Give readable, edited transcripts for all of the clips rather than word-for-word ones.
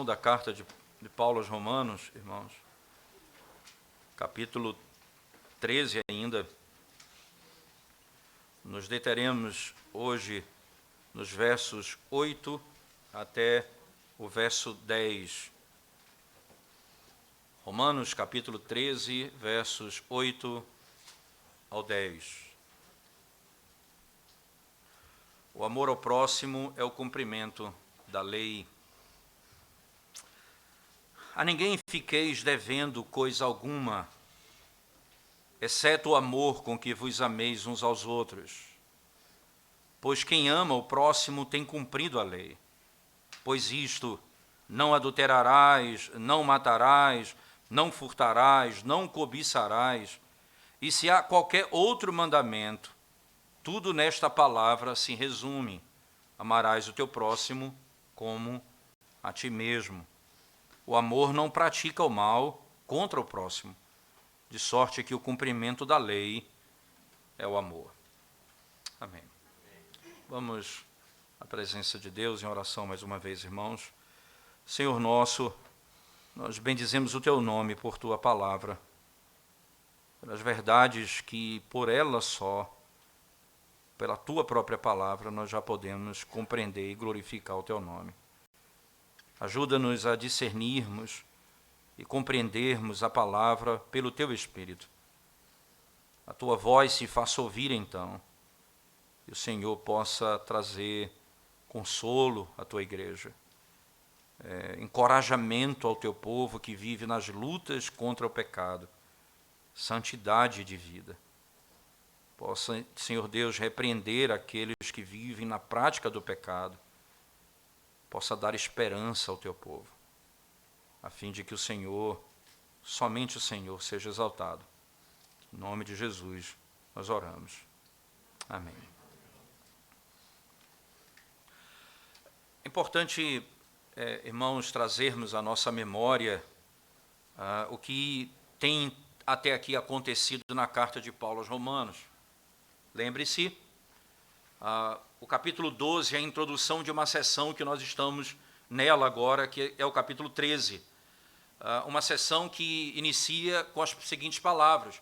Da carta de Paulo aos Romanos, irmãos, capítulo 13 ainda, nos deteremos hoje nos versos 8 até o verso 10. Romanos, capítulo 13, versos 8 ao 10. O amor ao próximo é o cumprimento da lei. A ninguém fiqueis devendo coisa alguma, exceto o amor com que vos ameis uns aos outros. Pois quem ama o próximo tem cumprido a lei. Pois isto, não adulterarás, não matarás, não furtarás, não cobiçarás, e se há qualquer outro mandamento, tudo nesta palavra se resume: amarás o teu próximo como a ti mesmo. O amor não pratica o mal contra o próximo, de sorte que o cumprimento da lei é o amor. Amém. Vamos à presença de Deus em oração mais uma vez, irmãos. Senhor nosso, nós bendizemos o teu nome por tua palavra, pelas verdades que por ela só, pela tua própria palavra, nós já podemos compreender e glorificar o teu nome. Ajuda-nos a discernirmos e compreendermos a palavra pelo teu Espírito. A tua voz se faça ouvir então, e o Senhor possa trazer consolo à tua igreja, encorajamento ao teu povo que vive nas lutas contra o pecado, santidade de vida. Possa, Senhor Deus, repreender aqueles que vivem na prática do pecado, possa dar esperança ao teu povo, a fim de que o Senhor, somente o Senhor, seja exaltado. Em nome de Jesus, nós oramos. Amém. É importante, irmãos, trazermos à nossa memória o que tem até aqui acontecido na carta de Paulo aos Romanos. Lembre-se, o capítulo 12 é a introdução de uma sessão que nós estamos nela agora, que é o capítulo 13. Uma sessão que inicia com as seguintes palavras: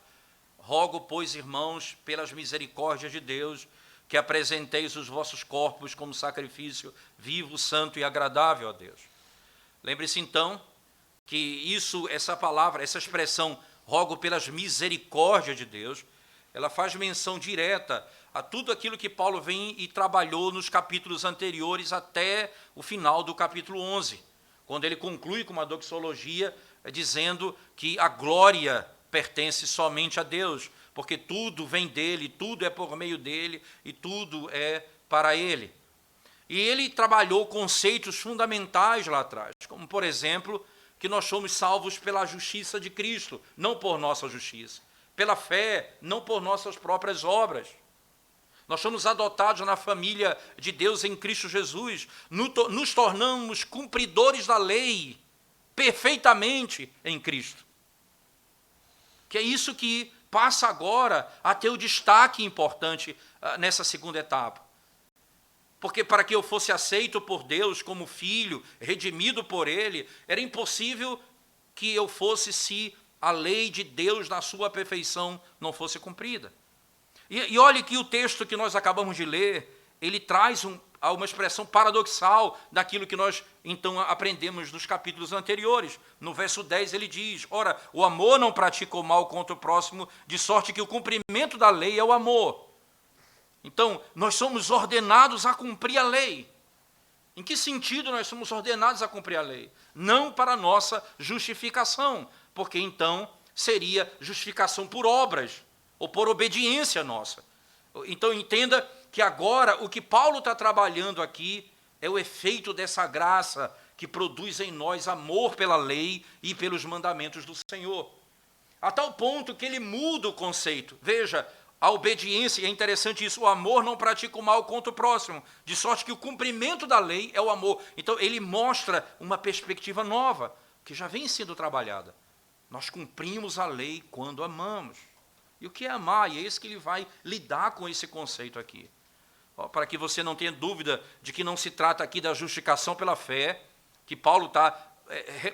rogo, pois, irmãos, pelas misericórdias de Deus, que apresenteis os vossos corpos como sacrifício vivo, santo e agradável a Deus. Lembre-se, então, que essa palavra, essa expressão, rogo pelas misericórdias de Deus, ela faz menção direta a tudo aquilo que Paulo vem e trabalhou nos capítulos anteriores até o final do capítulo 11, quando ele conclui com uma doxologia dizendo que a glória pertence somente a Deus, porque tudo vem dele, tudo é por meio dele e tudo é para ele. E ele trabalhou conceitos fundamentais lá atrás, como, por exemplo, que nós somos salvos pela justiça de Cristo, não por nossa justiça, pela fé, não por nossas próprias obras. Nós somos adotados na família de Deus em Cristo Jesus, nos tornamos cumpridores da lei perfeitamente em Cristo. Que é isso que passa agora a ter o destaque importante nessa segunda etapa. Porque para que eu fosse aceito por Deus como filho, redimido por Ele, era impossível que eu fosse se a lei de Deus na sua perfeição não fosse cumprida. E olhe que o texto que nós acabamos de ler, ele traz uma expressão paradoxal daquilo que nós então aprendemos nos capítulos anteriores. No verso 10 ele diz: ora, o amor não pratica o mal contra o próximo, de sorte que o cumprimento da lei é o amor. Então, nós somos ordenados a cumprir a lei. Em que sentido nós somos ordenados a cumprir a lei? Não para a nossa justificação, porque então seria justificação por obras, ou por obediência nossa. Então entenda que agora o que Paulo está trabalhando aqui é o efeito dessa graça que produz em nós amor pela lei e pelos mandamentos do Senhor. A tal ponto que ele muda o conceito. Veja, a obediência, é interessante isso, o amor não pratica o mal contra o próximo, de sorte que o cumprimento da lei é o amor. Então ele mostra uma perspectiva nova, que já vem sendo trabalhada. Nós cumprimos a lei quando amamos. E o que é amar? E é isso que ele vai lidar com esse conceito aqui. Para que você não tenha dúvida de que não se trata aqui da justificação pela fé, que Paulo está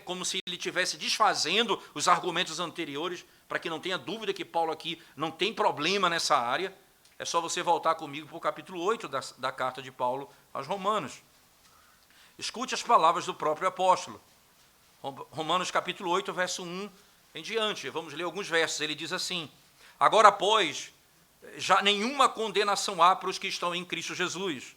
como se ele estivesse desfazendo os argumentos anteriores, para que não tenha dúvida que Paulo aqui não tem problema nessa área. É só você voltar comigo para o capítulo 8 da carta de Paulo aos Romanos. Escute as palavras do próprio apóstolo. Romanos capítulo 8, verso 1 em diante. Vamos ler alguns versos. Ele diz assim: agora, pois, já nenhuma condenação há para os que estão em Cristo Jesus,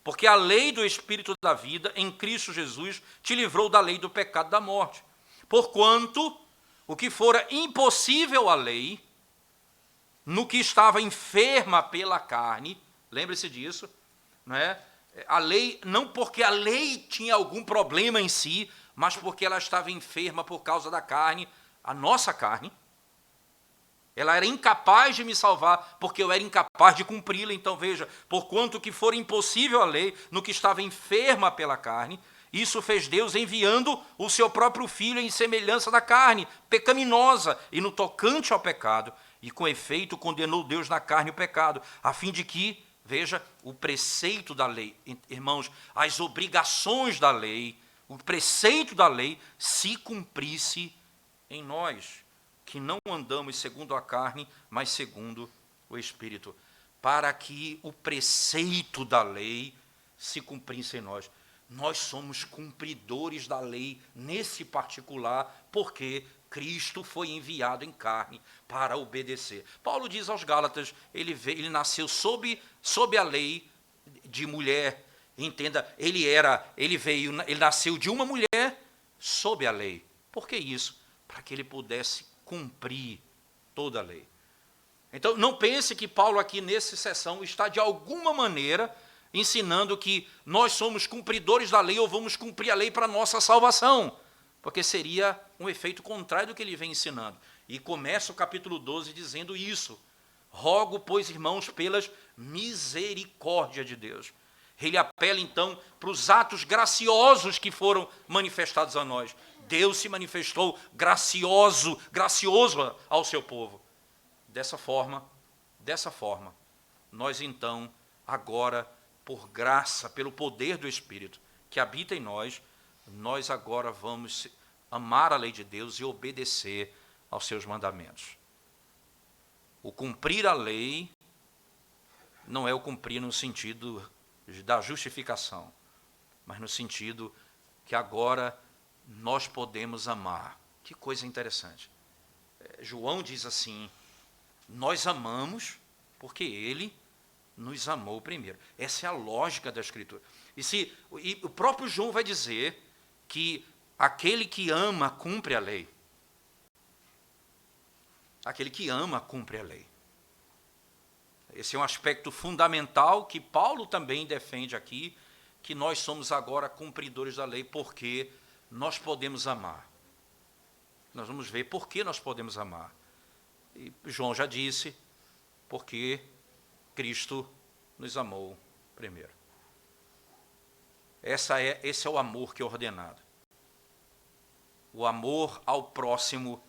porque a lei do Espírito da vida em Cristo Jesus te livrou da lei do pecado e da morte. Porquanto o que fora impossível à lei, no que estava enferma pela carne, lembre-se disso, não é? A lei, não porque a lei tinha algum problema em si, mas porque ela estava enferma por causa da carne, a nossa carne. Ela era incapaz de me salvar, porque eu era incapaz de cumpri-la. Então veja, porquanto que for impossível a lei, no que estava enferma pela carne, isso fez Deus enviando o seu próprio Filho em semelhança da carne, pecaminosa, e no tocante ao pecado, e com efeito condenou Deus na carne o pecado, a fim de que, veja, o preceito da lei, irmãos, as obrigações da lei, o preceito da lei se cumprisse em nós, que não andamos segundo a carne, mas segundo o Espírito, para que o preceito da lei se cumprisse em nós. Nós somos cumpridores da lei nesse particular, porque Cristo foi enviado em carne para obedecer. Paulo diz aos Gálatas, ele nasceu sob a lei de mulher. Entenda, ele nasceu de uma mulher sob a lei. Por que isso? Para que ele pudesse cumprir toda a lei. Então, não pense que Paulo aqui nessa sessão está de alguma maneira ensinando que nós somos cumpridores da lei ou vamos cumprir a lei para a nossa salvação, porque seria um efeito contrário do que ele vem ensinando. E começa o capítulo 12 dizendo isso: rogo, pois, irmãos, pelas misericórdias de Deus. Ele apela, então, para os atos graciosos que foram manifestados a nós. Deus se manifestou gracioso ao seu povo. Dessa forma, nós então, agora, por graça, pelo poder do Espírito que habita em nós agora vamos amar a lei de Deus e obedecer aos seus mandamentos. O cumprir a lei não é o cumprir no sentido da justificação, mas no sentido que agora nós podemos amar. Que coisa interessante. João diz assim: nós amamos porque ele nos amou primeiro. Essa é a lógica da Escritura. E o próprio João vai dizer que aquele que ama cumpre a lei. Aquele que ama cumpre a lei. Esse é um aspecto fundamental que Paulo também defende aqui, que nós somos agora cumpridores da lei porque nós podemos amar. Nós vamos ver por que nós podemos amar. E João já disse, porque Cristo nos amou primeiro. Esse é o amor que é ordenado. O amor ao próximo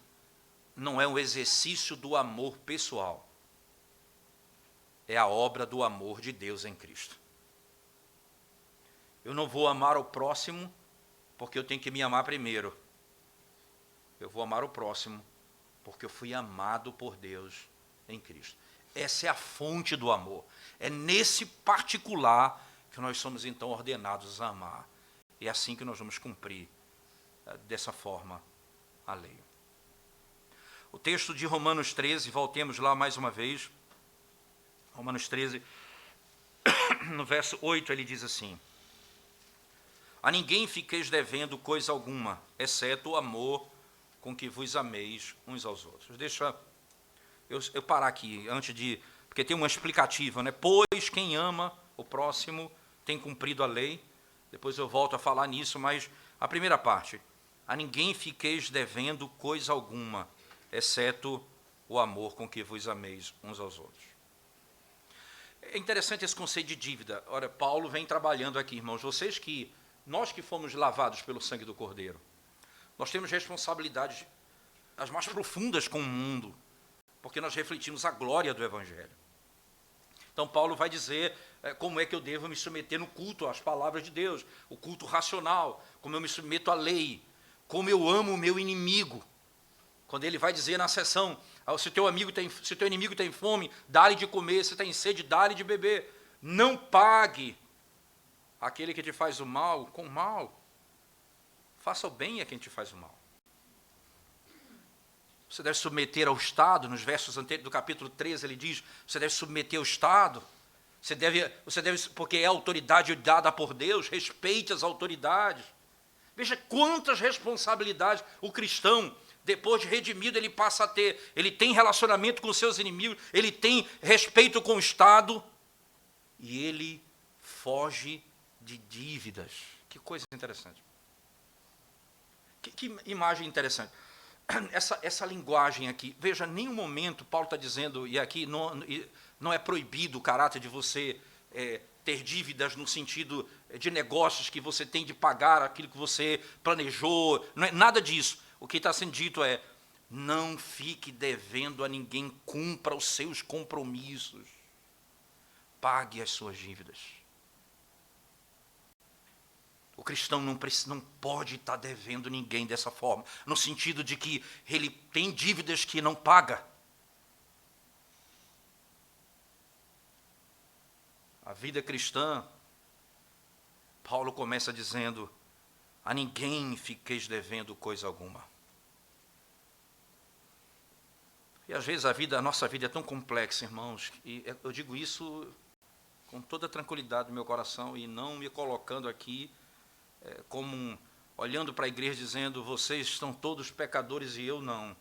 não é um exercício do amor pessoal. É a obra do amor de Deus em Cristo. Eu não vou amar o próximo porque eu tenho que me amar primeiro. Eu vou amar o próximo porque eu fui amado por Deus em Cristo. Essa é a fonte do amor. É nesse particular que nós somos então ordenados a amar. E é assim que nós vamos cumprir dessa forma a lei. O texto de Romanos 13, voltemos lá mais uma vez. Romanos 13, no verso 8, ele diz assim: a ninguém fiqueis devendo coisa alguma, exceto o amor com que vos ameis uns aos outros. Deixa eu parar aqui, porque tem uma explicativa, né? Pois quem ama o próximo tem cumprido a lei. Depois eu volto a falar nisso, mas a primeira parte: a ninguém fiqueis devendo coisa alguma, exceto o amor com que vos ameis uns aos outros. É interessante esse conceito de dívida. Ora, Paulo vem trabalhando aqui, irmãos. Nós que fomos lavados pelo sangue do Cordeiro, nós temos responsabilidades as mais profundas com o mundo, porque nós refletimos a glória do Evangelho. Então Paulo vai dizer, como é que eu devo me submeter no culto às palavras de Deus, o culto racional, como eu me submeto à lei, como eu amo o meu inimigo. Quando ele vai dizer na sessão, se teu inimigo tem fome, dá-lhe de comer, se tem sede, dá-lhe de beber. Não pague aquele que te faz o mal com o mal. Faça o bem a quem te faz o mal. Você deve submeter ao Estado, nos versos anteriores do capítulo 13, ele diz, você deve submeter ao Estado, você deve, porque é autoridade dada por Deus, respeite as autoridades. Veja quantas responsabilidades o cristão, depois de redimido, ele passa a ter. Ele tem relacionamento com seus inimigos, ele tem respeito com o Estado, e ele foge de dívidas. Que coisa interessante. Que imagem interessante. Essa linguagem aqui, veja, em nenhum momento Paulo está dizendo, e aqui não é proibido o caráter de você ter dívidas no sentido de negócios que você tem de pagar aquilo que você planejou, não é nada disso. O que está sendo dito é, não fique devendo a ninguém, cumpra os seus compromissos, pague as suas dívidas. O cristão não pode estar devendo ninguém dessa forma, no sentido de que ele tem dívidas que não paga. A vida cristã, Paulo começa dizendo, a ninguém fiqueis devendo coisa alguma. E às vezes a nossa vida é tão complexa, irmãos, e eu digo isso com toda a tranquilidade do meu coração e não me colocando aqui olhando para a igreja dizendo, vocês estão todos pecadores e eu não.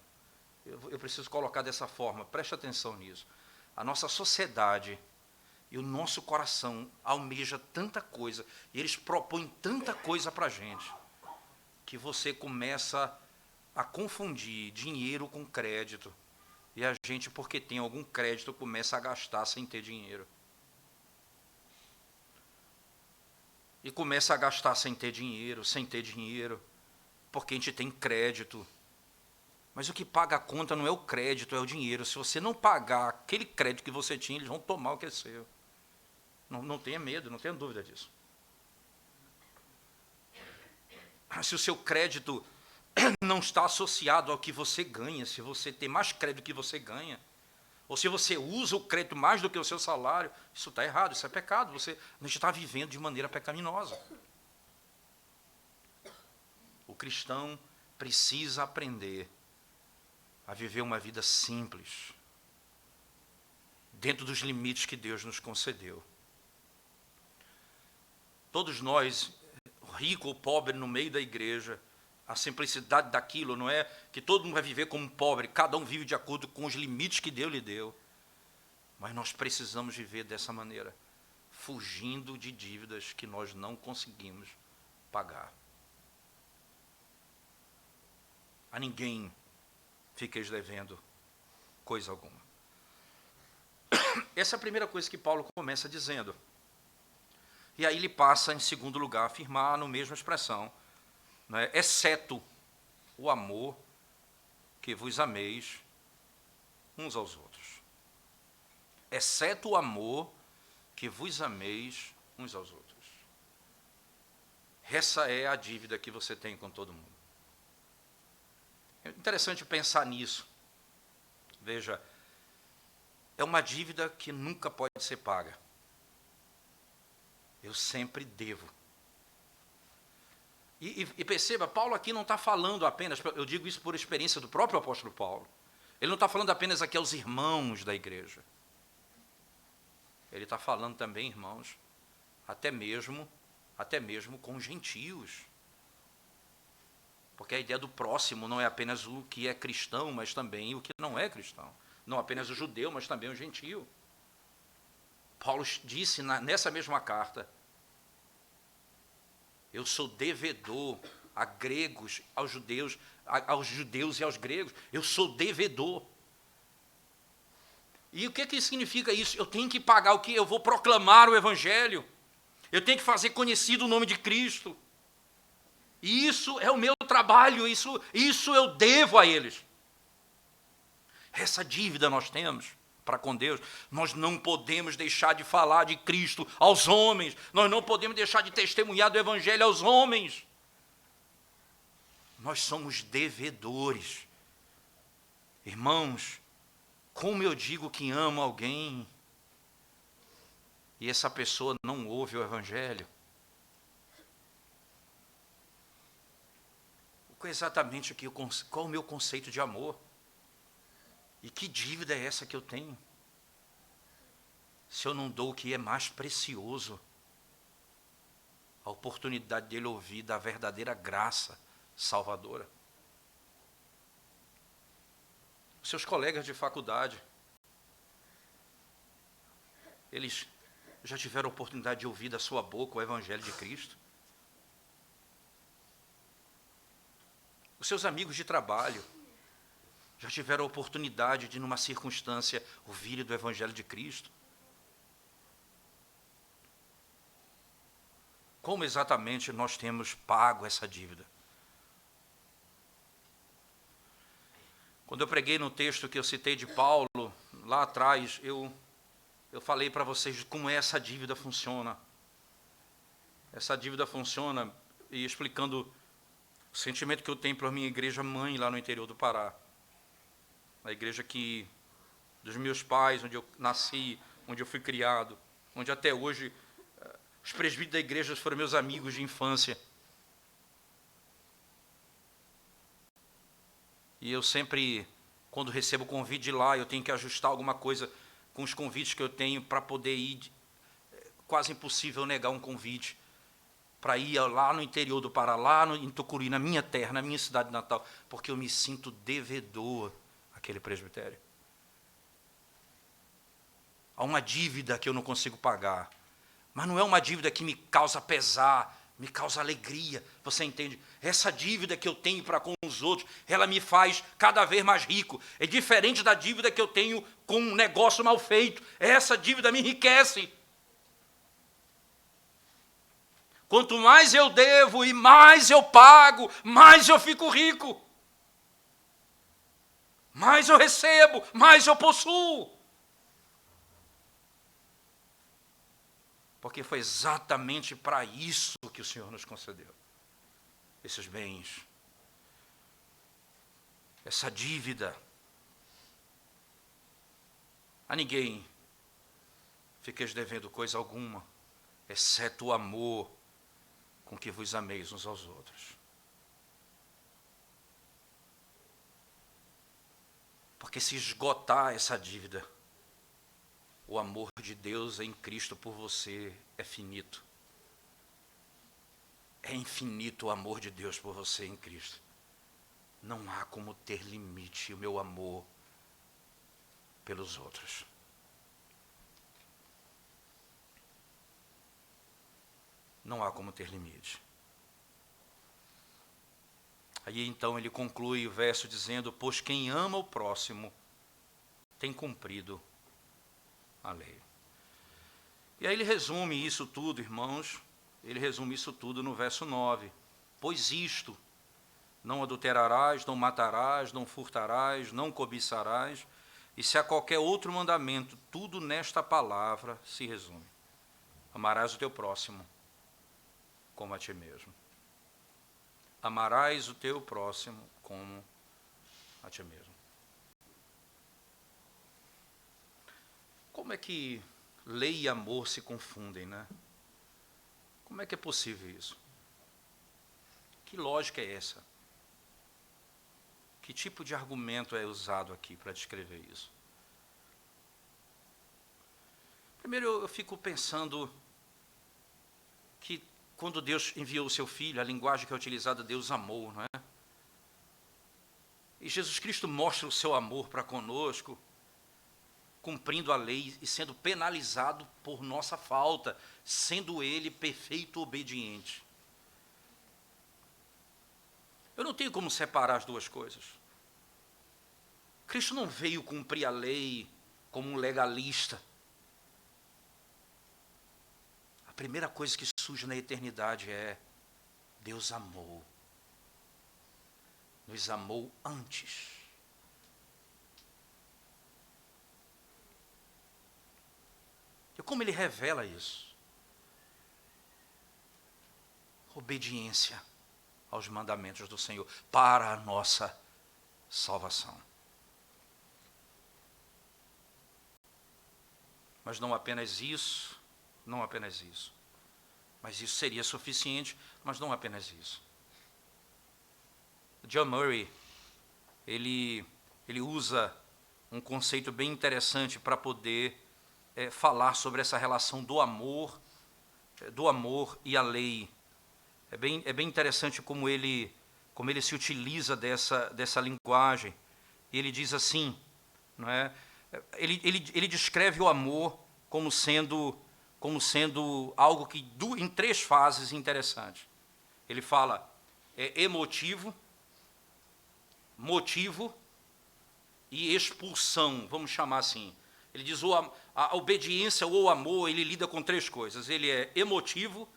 Eu preciso colocar dessa forma, preste atenção nisso. A nossa sociedade e o nosso coração almeja tanta coisa, e eles propõem tanta coisa para a gente, que você começa a confundir dinheiro com crédito. E a gente, porque tem algum crédito, começa a gastar sem ter dinheiro. E começa a gastar sem ter dinheiro, porque a gente tem crédito. Mas o que paga a conta não é o crédito, é o dinheiro. Se você não pagar aquele crédito que você tinha, eles vão tomar o que é seu. Não tenha medo, não tenha dúvida disso. Se o seu crédito não está associado ao que você ganha, se você tem mais crédito que você ganha, ou se você usa o crédito mais do que o seu salário, isso está errado, isso é pecado. A gente está vivendo de maneira pecaminosa. O cristão precisa aprender a viver uma vida simples, dentro dos limites que Deus nos concedeu. Todos nós, rico ou pobre, no meio da igreja, a simplicidade daquilo não é que todo mundo vai viver como pobre, cada um vive de acordo com os limites que Deus lhe deu. Mas nós precisamos viver dessa maneira, fugindo de dívidas que nós não conseguimos pagar. A ninguém fiqueis devendo coisa alguma. Essa é a primeira coisa que Paulo começa dizendo. E aí ele passa, em segundo lugar, a afirmar na mesma expressão, né, exceto o amor que vos ameis uns aos outros. Exceto o amor que vos ameis uns aos outros. Essa é a dívida que você tem com todo mundo. É interessante pensar nisso. Veja, é uma dívida que nunca pode ser paga. Eu sempre devo. E perceba, Paulo aqui não está falando apenas, eu digo isso por experiência do próprio apóstolo Paulo, ele não está falando apenas aqui aos irmãos da igreja. Ele está falando também, irmãos, até mesmo com gentios. Porque a ideia do próximo não é apenas o que é cristão, mas também o que não é cristão. Não apenas o judeu, mas também o gentio. Paulo disse nessa mesma carta, eu sou devedor a gregos, aos judeus e aos gregos. Eu sou devedor. E o que significa isso? Eu tenho que pagar o quê? Eu vou proclamar o evangelho. Eu tenho que fazer conhecido o nome de Cristo. E isso é o meu trabalho, isso eu devo a eles. Essa dívida nós temos. para com Deus, nós não podemos deixar de falar de Cristo aos homens, nós não podemos deixar de testemunhar do Evangelho aos homens. Nós somos devedores. Irmãos, como eu digo que amo alguém e essa pessoa não ouve o Evangelho? Exatamente aqui, qual o meu conceito de amor? E que dívida é essa que eu tenho? Se eu não dou o que é mais precioso, a oportunidade dele ouvir da verdadeira graça salvadora. Seus colegas de faculdade, eles já tiveram a oportunidade de ouvir da sua boca o Evangelho de Cristo? Os seus amigos de trabalho já tiveram a oportunidade de, numa circunstância, ouvirem do Evangelho de Cristo? Como exatamente nós temos pago essa dívida? Quando eu preguei no texto que eu citei de Paulo, lá atrás, eu falei para vocês como essa dívida funciona. Essa dívida funciona, e explicando o sentimento que eu tenho pela minha igreja mãe lá no interior do Pará. A igreja dos meus pais, onde eu nasci, onde eu fui criado, onde até hoje os presbíteros da igreja foram meus amigos de infância. E eu sempre, quando recebo convite de lá, eu tenho que ajustar alguma coisa com os convites que eu tenho para poder ir. Quase impossível negar um convite para ir lá no interior do Pará, lá em Tucuruí, na minha terra, na minha cidade natal, porque eu me sinto devedor àquele presbitério. Há uma dívida que eu não consigo pagar, mas não é uma dívida que me causa pesar, me causa alegria, você entende? Essa dívida que eu tenho para com os outros, ela me faz cada vez mais rico. É diferente da dívida que eu tenho com um negócio mal feito. Essa dívida me enriquece. Quanto mais eu devo e mais eu pago, mais eu fico rico. Mais eu recebo, mais eu possuo. Porque foi exatamente para isso que o Senhor nos concedeu esses bens, essa dívida. A ninguém fiqueis devendo coisa alguma, exceto o amor com que vos ameis uns aos outros. Porque se esgotar essa dívida, o amor de Deus em Cristo por você é finito. É infinito o amor de Deus por você em Cristo. Não há como ter limite o meu amor pelos outros. Não há como ter limite. Aí então ele conclui o verso dizendo: pois quem ama o próximo tem cumprido a lei. E aí ele resume isso tudo, irmãos, ele resume isso tudo no verso 9. Pois isto, não adulterarás, não matarás, não furtarás, não cobiçarás, e se há qualquer outro mandamento, tudo nesta palavra se resume: amarás o teu próximo como a ti mesmo. Amarás o teu próximo como a ti mesmo. Como é que lei e amor se confundem, né? Como é que é possível isso? Que lógica é essa? Que tipo de argumento é usado aqui para descrever isso? Primeiro, eu fico pensando que quando Deus enviou o seu Filho, a linguagem que é utilizada, Deus amou, não é? E Jesus Cristo mostra o seu amor para conosco, cumprindo a lei e sendo penalizado por nossa falta, sendo Ele perfeito obediente. Eu não tenho como separar as duas coisas. Cristo não veio cumprir a lei como um legalista. A primeira coisa que surge na eternidade é: Deus amou. Nos amou antes. como ele revela isso? Obediência aos mandamentos do Senhor para a nossa salvação. Mas não apenas isso, mas isso seria suficiente, mas não apenas isso. John Murray, ele usa um conceito bem interessante para poder falar sobre essa relação do amor e a lei. É bem interessante como ele se utiliza dessa linguagem. Ele diz assim, não é? Ele descreve o amor como sendo algo que em 3 fases interessantes. Ele fala emotivo, motivo e expulsão, vamos chamar assim. Ele diz a obediência ou o amor, ele lida com 3 coisas. Ele é emotivo,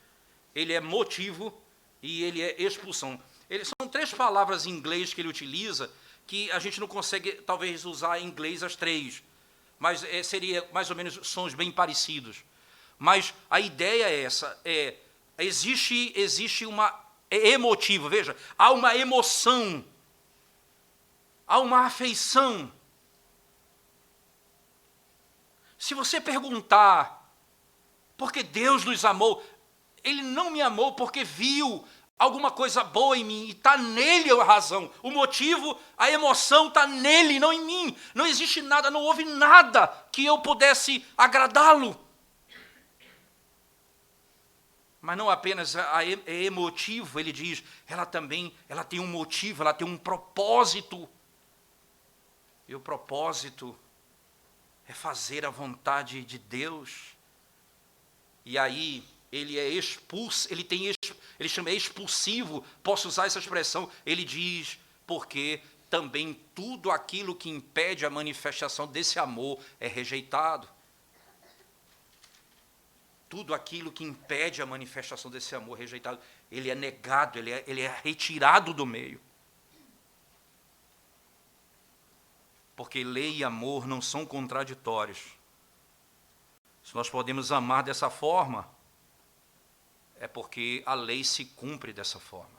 ele é motivo e ele é expulsão. São 3 palavras em inglês que ele utiliza, que a gente não consegue, talvez, usar em inglês as 3, mas seria mais ou menos sons bem parecidos. Mas a ideia é essa, existe uma emotivo, veja, há uma emoção, há uma afeição. Se você perguntar, por que Deus nos amou? Ele não me amou porque viu alguma coisa boa em mim, e está nele a razão. O motivo, a emoção está nele, não em mim. Não existe nada, não houve nada que eu pudesse agradá-lo. Mas não apenas é emotivo, ele diz, ela tem um motivo, ela tem um propósito. E o propósito é fazer a vontade de Deus. E aí ele é expulso, ele chama expulsivo, posso usar essa expressão, ele diz, porque também tudo aquilo que impede a manifestação desse amor é rejeitado. Tudo aquilo que impede a manifestação desse amor rejeitado, ele é negado, ele é retirado do meio. Porque lei e amor não são contraditórios. Se nós podemos amar dessa forma, é porque a lei se cumpre dessa forma.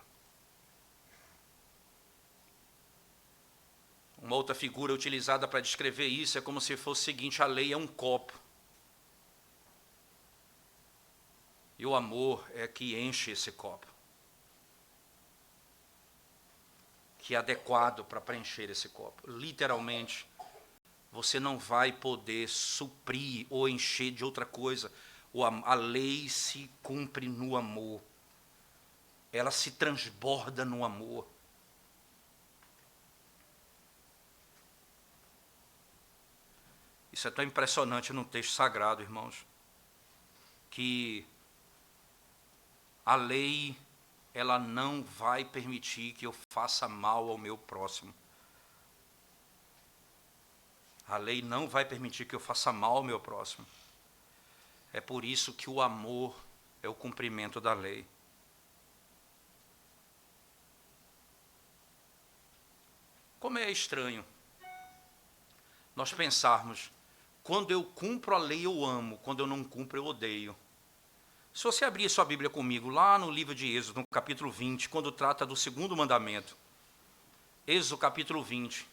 Uma outra figura utilizada para descrever isso é como se fosse o seguinte: a lei é um copo. E o amor é que enche esse copo. Que é adequado para preencher esse copo. Literalmente, você não vai poder suprir ou encher de outra coisa. A lei se cumpre no amor. Ela se transborda no amor. Isso é tão impressionante no texto sagrado, irmãos, que a lei, ela não vai permitir que eu faça mal ao meu próximo. A lei não vai permitir que eu faça mal ao meu próximo. É por isso que o amor é o cumprimento da lei. Como é estranho nós pensarmos, quando eu cumpro a lei eu amo, quando eu não cumpro eu odeio. Se você abrir sua Bíblia comigo, lá no livro de Êxodo, no capítulo 20, quando trata do 2º mandamento. Êxodo capítulo 20,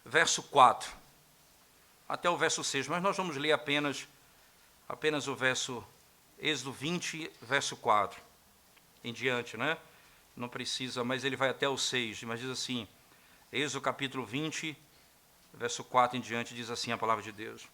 verso 4, até o verso 6, mas nós vamos ler apenas o verso, Êxodo 20, verso 4, em diante, né? Não precisa, mas ele vai até o 6, mas diz assim, Êxodo capítulo 20, verso 4 em diante, diz assim a palavra de Deus.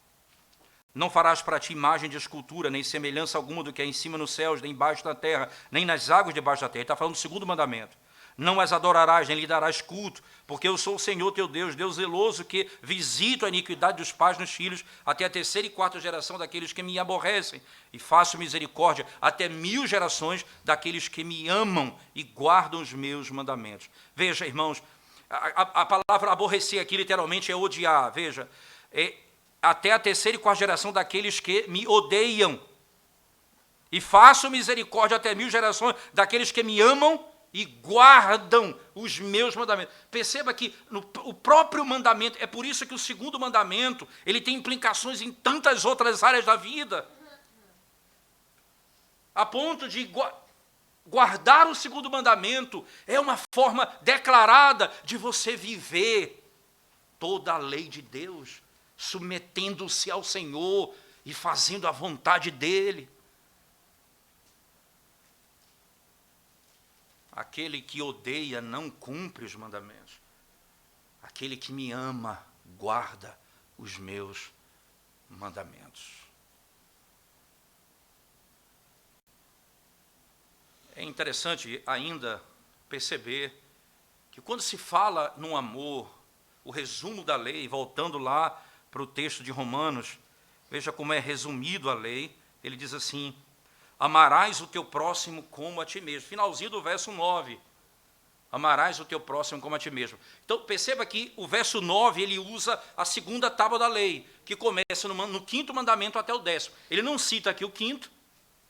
Não farás para ti imagem de escultura, nem semelhança alguma do que é em cima nos céus, nem embaixo da terra, nem nas águas debaixo da terra. Ele está falando do 2º mandamento. Não as adorarás, nem lhe darás culto, porque eu sou o Senhor teu Deus, Deus zeloso, que visito a iniquidade dos pais nos filhos, até a 3ª e 4ª geração daqueles que me aborrecem, e faço misericórdia até 1000 gerações daqueles que me amam e guardam os meus mandamentos. Veja, irmãos, a palavra aborrecer aqui literalmente é odiar, veja, até a 3ª e 4ª geração daqueles que me odeiam, e faço misericórdia até 1000 gerações daqueles que me amam e guardam os meus mandamentos. Perceba que o próprio mandamento, é por isso que o segundo mandamento, ele tem implicações em tantas outras áreas da vida, a ponto de guardar o segundo mandamento é uma forma declarada de você viver toda a lei de Deus, submetendo-se ao Senhor e fazendo a vontade dEle. Aquele que odeia não cumpre os mandamentos. Aquele que me ama guarda os meus mandamentos. É interessante ainda perceber que quando se fala no amor, o resumo da lei, voltando lá para o texto de Romanos, veja como é resumido a lei, ele diz assim: amarás o teu próximo como a ti mesmo. Finalzinho do verso 9. Amarás o teu próximo como a ti mesmo. Então, perceba que o verso 9, ele usa a segunda tábua da lei, que começa no quinto mandamento até o 10º. Ele não cita aqui o quinto,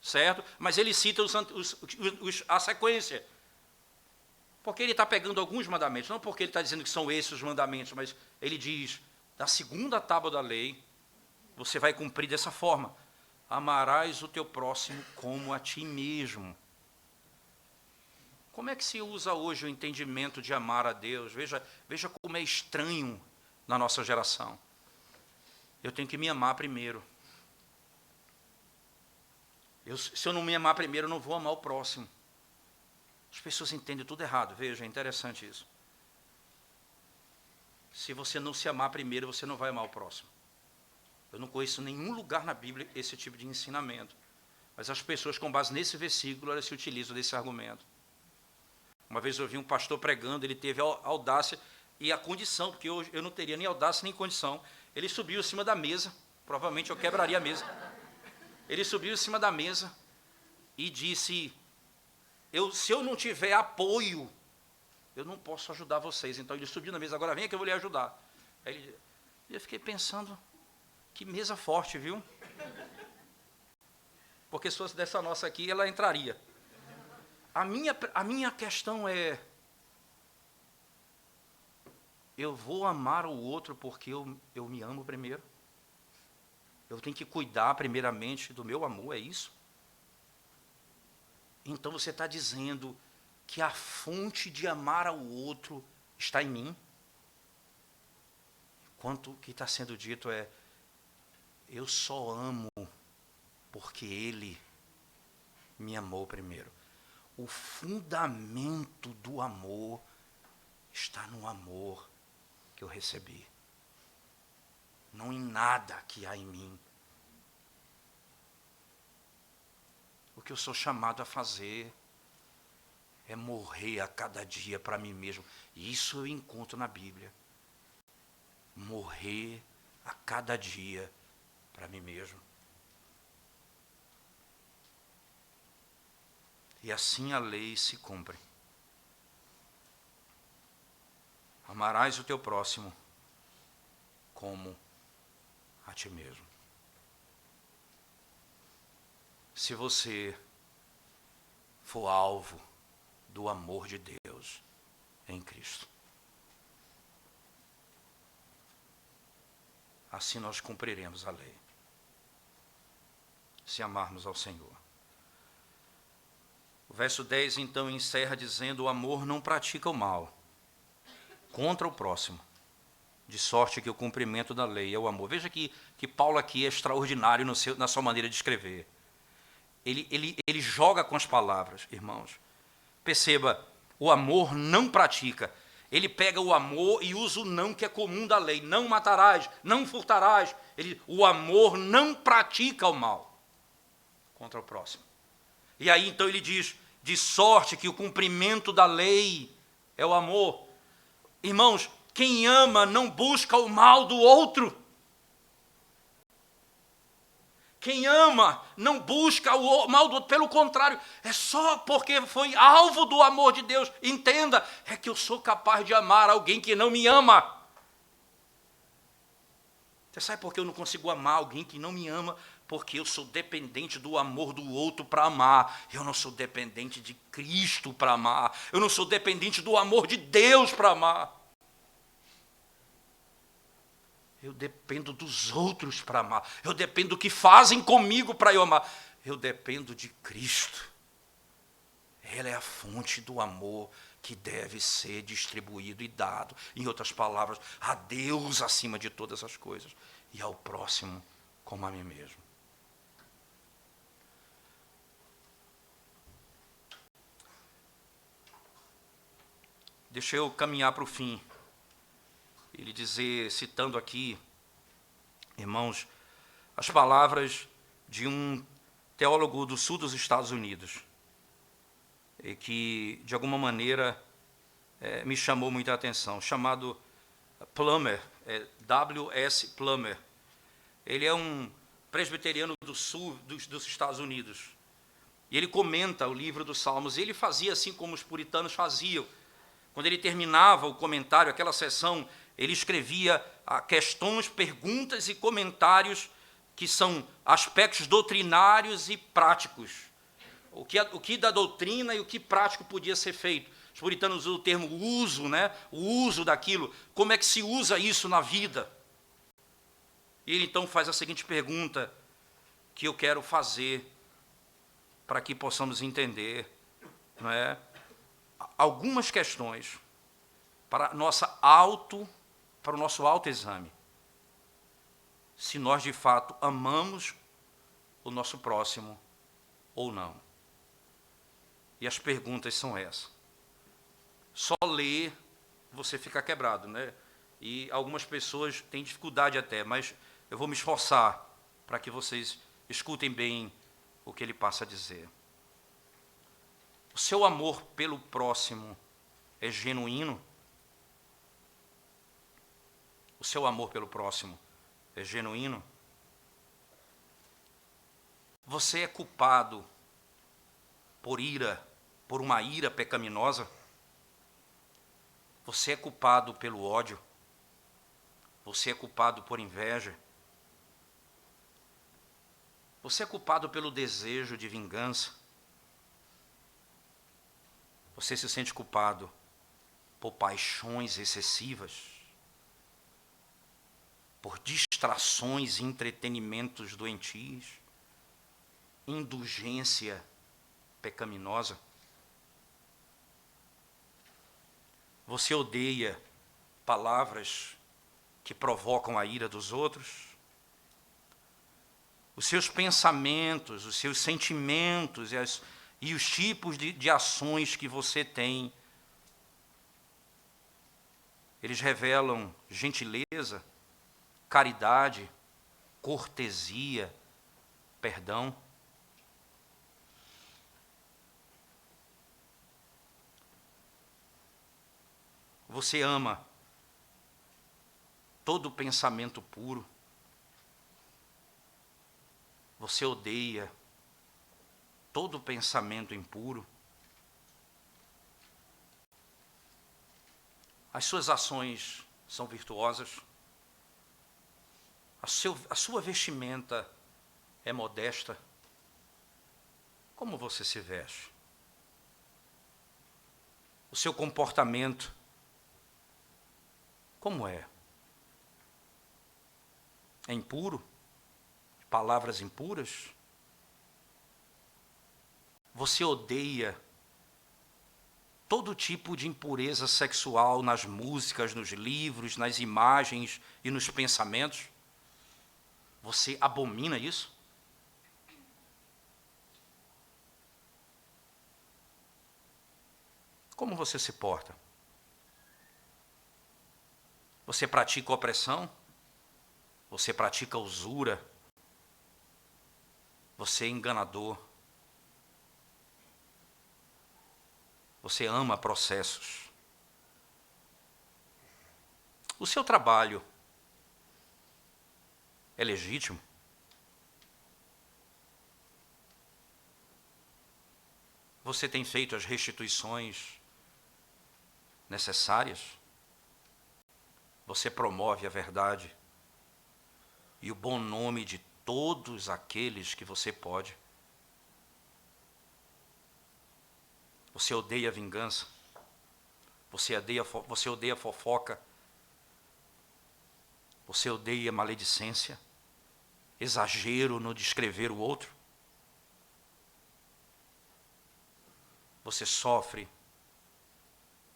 certo? Mas ele cita a sequência. Porque ele está pegando alguns mandamentos, não porque ele está dizendo que são esses os mandamentos, mas ele diz, da segunda tábua da lei, você vai cumprir dessa forma: amarás o teu próximo como a ti mesmo. Como é que se usa hoje o entendimento de amar a Deus? Veja como é estranho na nossa geração. Eu tenho que me amar primeiro. Se eu não me amar primeiro, eu não vou amar o próximo. As pessoas entendem tudo errado. Veja, é interessante isso. Se você não se amar primeiro, você não vai amar o próximo. Eu não conheço nenhum lugar na Bíblia esse tipo de ensinamento. Mas as pessoas, com base nesse versículo, elas se utilizam desse argumento. Uma vez eu ouvi um pastor pregando, ele teve a audácia e a condição, porque eu não teria nem audácia nem condição. Ele subiu em cima da mesa, provavelmente eu quebraria a mesa. Ele subiu em cima da mesa e disse: se eu não tiver apoio, eu não posso ajudar vocês. Então ele subiu na mesa: agora venha que eu vou lhe ajudar. Aí eu fiquei pensando, que mesa forte, viu? Porque se fosse dessa nossa aqui, ela entraria. A minha questão é: eu vou amar o outro porque eu me amo primeiro? Eu tenho que cuidar primeiramente do meu amor, é isso? Então você está dizendo que a fonte de amar ao outro está em mim? Enquanto o que está sendo dito é: eu só amo porque ele me amou primeiro. O fundamento do amor está no amor que eu recebi, não em nada que há em mim. O que eu sou chamado a fazer é morrer a cada dia para mim mesmo. E isso eu encontro na Bíblia. Morrer a cada dia para mim mesmo. E assim a lei se cumpre. Amarás o teu próximo como a ti mesmo. Se você for alvo do amor de Deus em Cristo, assim nós cumpriremos a lei, se amarmos ao Senhor. O verso 10 então encerra dizendo: o amor não pratica o mal contra o próximo, de sorte que o cumprimento da lei é o amor. Veja que Paulo aqui é extraordinário na sua maneira de escrever. Ele joga com as palavras, irmãos. Perceba, o amor não pratica. Ele pega o amor e usa o não que é comum da lei. Não matarás, não furtarás. O amor não pratica o mal contra o próximo. E aí então ele diz: de sorte que o cumprimento da lei é o amor. Irmãos, quem ama não busca o mal do outro. Quem ama não busca o mal do outro, pelo contrário, é só porque foi alvo do amor de Deus. Entenda, é que eu sou capaz de amar alguém que não me ama. Você sabe por que eu não consigo amar alguém que não me ama? porque eu sou dependente do amor do outro para amar. Eu não sou dependente de Cristo para amar. Eu não sou dependente do amor de Deus para amar. Eu dependo dos outros para amar. Eu dependo do que fazem comigo para eu amar. Eu dependo de Cristo. Ela é a fonte do amor que deve ser distribuído e dado. Em outras palavras, a Deus acima de todas as coisas e ao próximo como a mim mesmo. Deixa eu caminhar para o fim. Ele dizer, citando aqui, irmãos, as palavras de um teólogo do sul dos Estados Unidos, e que, de alguma maneira, me chamou muita atenção, chamado Plummer, W.S. Plummer. Ele é um presbiteriano do sul dos Estados Unidos. E ele comenta o livro dos Salmos. E ele fazia assim como os puritanos faziam. Quando ele terminava o comentário, aquela sessão, ele escrevia questões, perguntas e comentários que são aspectos doutrinários e práticos. O que da doutrina e o que prático podia ser feito. Os puritanos usam o termo uso, né? O uso daquilo. Como é que se usa isso na vida? E ele então faz a seguinte pergunta que eu quero fazer para que possamos entender, não é? Algumas questões para o nosso autoexame. Se nós de fato amamos o nosso próximo ou não. E as perguntas são essas. Só ler, você fica quebrado, né? E algumas pessoas têm dificuldade até, mas eu vou me esforçar para que vocês escutem bem o que ele passa a dizer. O seu amor pelo próximo é genuíno? O seu amor pelo próximo é genuíno? Você é culpado por uma ira pecaminosa? Você é culpado pelo ódio? Você é culpado por inveja? Você é culpado pelo desejo de vingança? Você se sente culpado por paixões excessivas? Por distrações e entretenimentos doentios? Indulgência pecaminosa? Você odeia palavras que provocam a ira dos outros? Os seus pensamentos, os seus sentimentos e os tipos de ações que você tem, eles revelam gentileza, caridade, cortesia, perdão? Você ama todo pensamento puro? Você odeia todo pensamento impuro? As suas ações são virtuosas? A sua vestimenta é modesta? Como você se veste? O seu comportamento, como é? É impuro? Palavras impuras? Você odeia todo tipo de impureza sexual nas músicas, nos livros, nas imagens e nos pensamentos? Você abomina isso? Como você se porta? Você pratica opressão? Você pratica usura? Você é enganador? Você ama processos? O seu trabalho é legítimo? Você tem feito as restituições necessárias? Você promove a verdade e o bom nome de todos aqueles que você pode. Você odeia vingança. Você odeia fofoca. Você odeia maledicência. Exagero no descrever o outro. Você sofre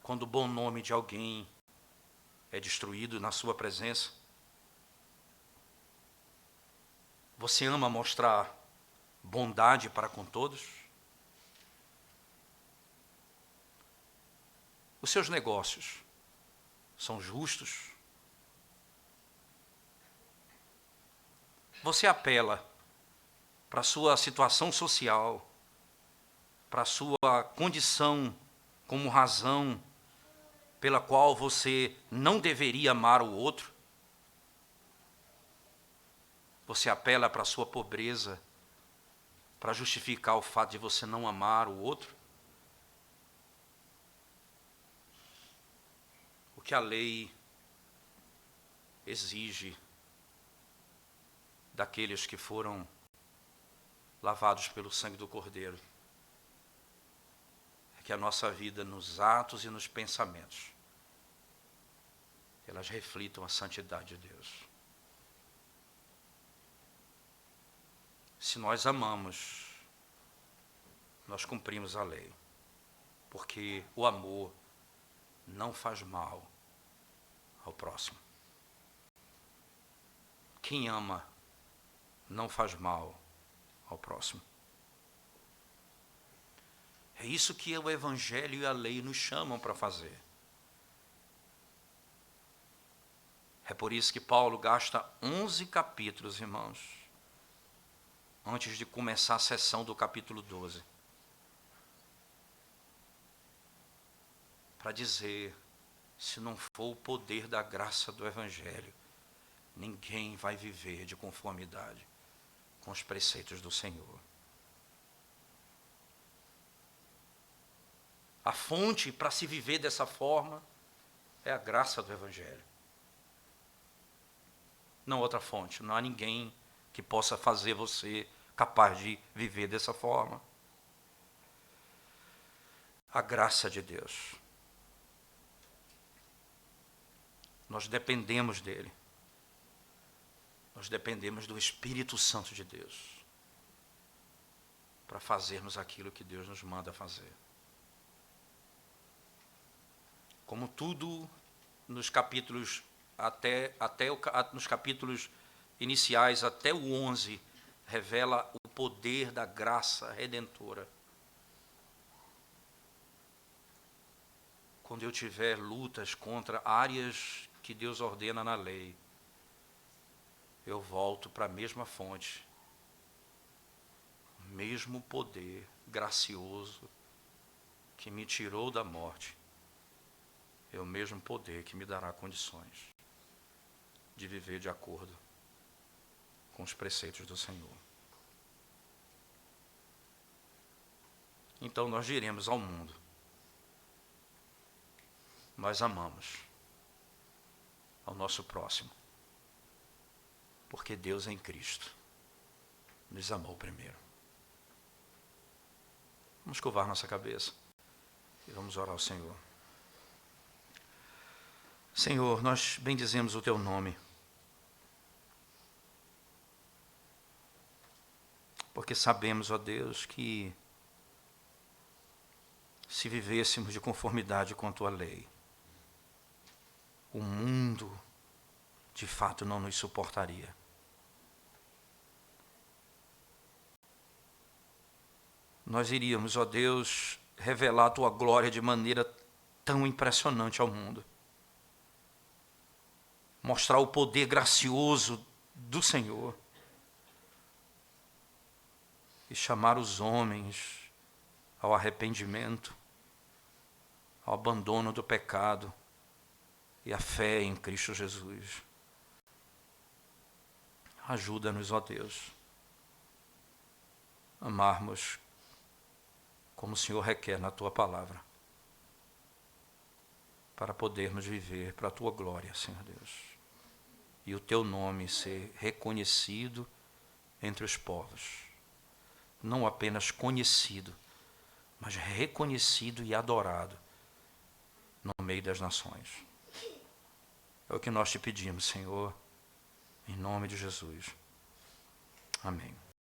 quando o bom nome de alguém é destruído na sua presença. Você ama mostrar bondade para com todos. Os seus negócios são justos. Você apela para a sua situação social, para a sua condição como razão pela qual você não deveria amar o outro. Você apela para a sua pobreza para justificar o fato de você não amar o outro. O que a lei exige daqueles que foram lavados pelo sangue do Cordeiro é que a nossa vida nos atos e nos pensamentos elas reflitam a santidade de Deus. Se nós amamos, nós cumprimos a lei, porque o amor não faz mal ao próximo. Quem ama não faz mal ao próximo. É isso que o Evangelho e a lei nos chamam para fazer. É por isso que Paulo gasta 11 capítulos, irmãos, antes de começar a sessão do capítulo 12, para dizer, se não for o poder da graça do Evangelho, ninguém vai viver de conformidade com os preceitos do Senhor. A fonte para se viver dessa forma é a graça do Evangelho. Não outra fonte, não há ninguém que possa fazer você capaz de viver dessa forma. A graça de Deus. Nós dependemos dele. Nós dependemos do Espírito Santo de Deus para fazermos aquilo que Deus nos manda fazer. Como tudo nos capítulos nos capítulos iniciais até o 11 revela o poder da graça redentora. Quando eu tiver lutas contra áreas que Deus ordena na lei, eu volto para a mesma fonte, o mesmo poder gracioso que me tirou da morte, é o mesmo poder que me dará condições de viver de acordo com os preceitos do Senhor. Então nós diremos ao mundo, nós amamos ao nosso próximo, porque Deus em Cristo nos amou primeiro. Vamos curvar nossa cabeça e vamos orar ao Senhor. Senhor, nós bendizemos o Teu nome, porque sabemos, ó Deus, que se vivêssemos de conformidade com a Tua lei, o mundo de fato não nos suportaria. Nós iríamos, ó Deus, revelar a Tua glória de maneira tão impressionante ao mundo. Mostrar o poder gracioso do Senhor. E chamar os homens ao arrependimento, ao abandono do pecado e à fé em Cristo Jesus. Ajuda-nos, ó Deus, a amarmos como o Senhor requer na Tua palavra, para podermos viver para a Tua glória, Senhor Deus, e o Teu nome ser reconhecido entre os povos. Não apenas conhecido, mas reconhecido e adorado no meio das nações. É o que nós te pedimos, Senhor, em nome de Jesus. Amém.